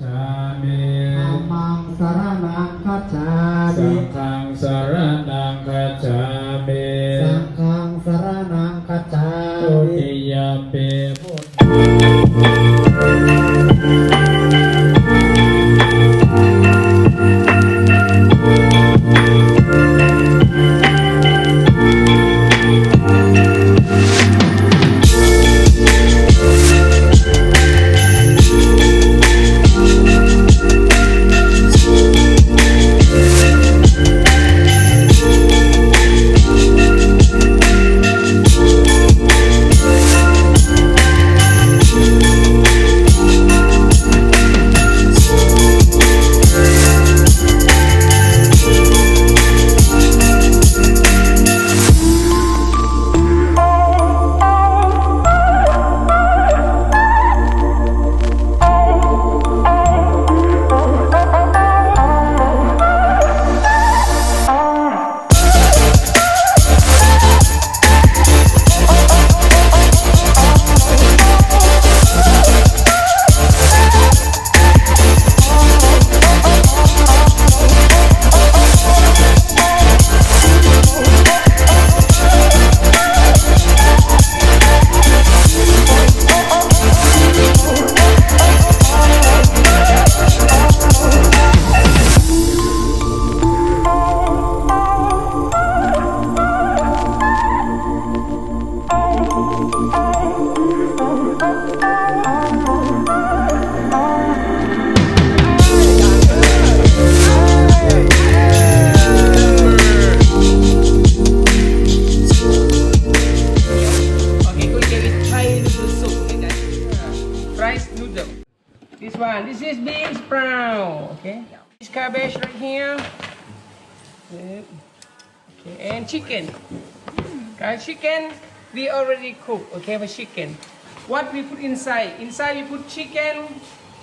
จามิ ธัมมังสรณังคัจฉา สั มิ งฆังสรณังคัจฉามิ สังฆังสรณังคัจฉา ตุ มิ ติยมปิพุทnoodle. This one, this is bean sprout. Okay, this cabbage right here. Yep. Okay, and chicken. Guys, chicken we already cooked. Okay, for chicken, what we put inside? Inside we put chicken,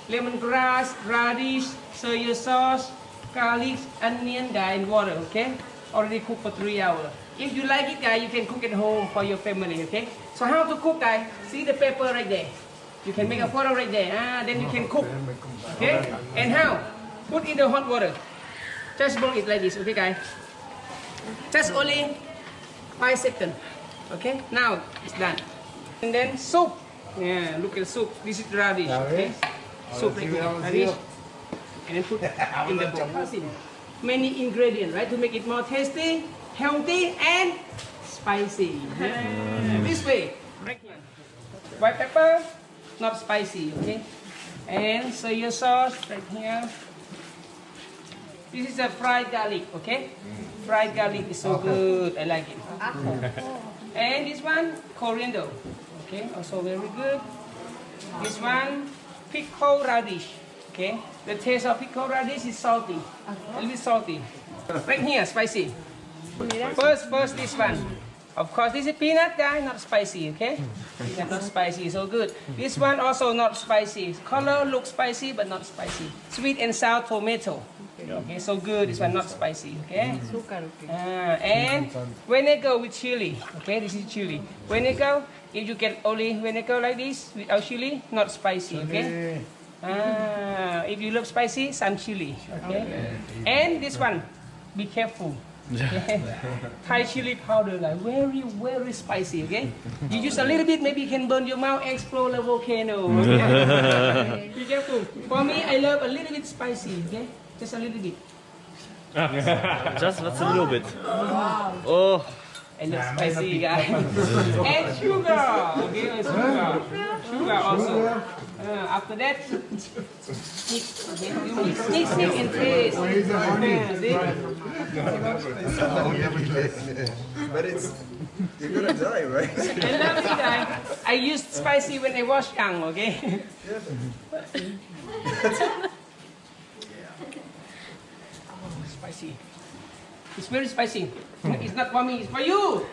lemongrass, radish, soy sauce, garlic, onion, guys, and water. Okay, already cooked for 3 hours. If you like it, guys, you can cook at home for your family. Okay. So how to cook, guys? See the pepper right there. You can make a photo right there. Then you can cook. Okay. And how? Put in the hot water. Just boil it like this. Okay, guys. Just only 5 seconds. Okay. Now it's done. And then soup. Yeah. Look at the soup. This is radish. Okay. Soup right here. Radish. And then put in the bowl. Many ingredients, right, to make it more tasty, healthy, and spicy. Yeah. This way. Right here. White pepper, not spicy. Okay. And soy sauce right here. This is a fried garlic. Okay. Fried garlic is so good. I like it. And this one, coriander. Okay. Also very good. This one, pickled radish. Okay, the taste of pickled radish is salty, a little bit salty. Right here, spicy. First this one. Of course, this is peanut, guys, not spicy. Okay, peanut not spicy, so good. This one also not spicy. Color looks spicy, but not spicy. Sweet and sour tomato. Okay, so good. This one not spicy. Okay. And vinegar with chili. Okay, this is chili. Vinegar. If you get only vinegar like this without chili, not spicy. Okay. If you love spicy, some chili, okay? And this one, be careful. Okay? Thai chili powder, like very spicy, okay? You use a little bit, maybe you can burn your mouth, explode the volcano. Okay? Be careful. For me, I love a little bit spicy, okay? Just a little bit. Just a little bit. Oh. I love spicy, guys. And sugar, okay? Sugar also. After that, mix, okay? You mix and taste. But you're gonna die, right? I love it, guys. I used spicy when I was young, okay? Spicy. It's very spicy. It's not for me, it's for you.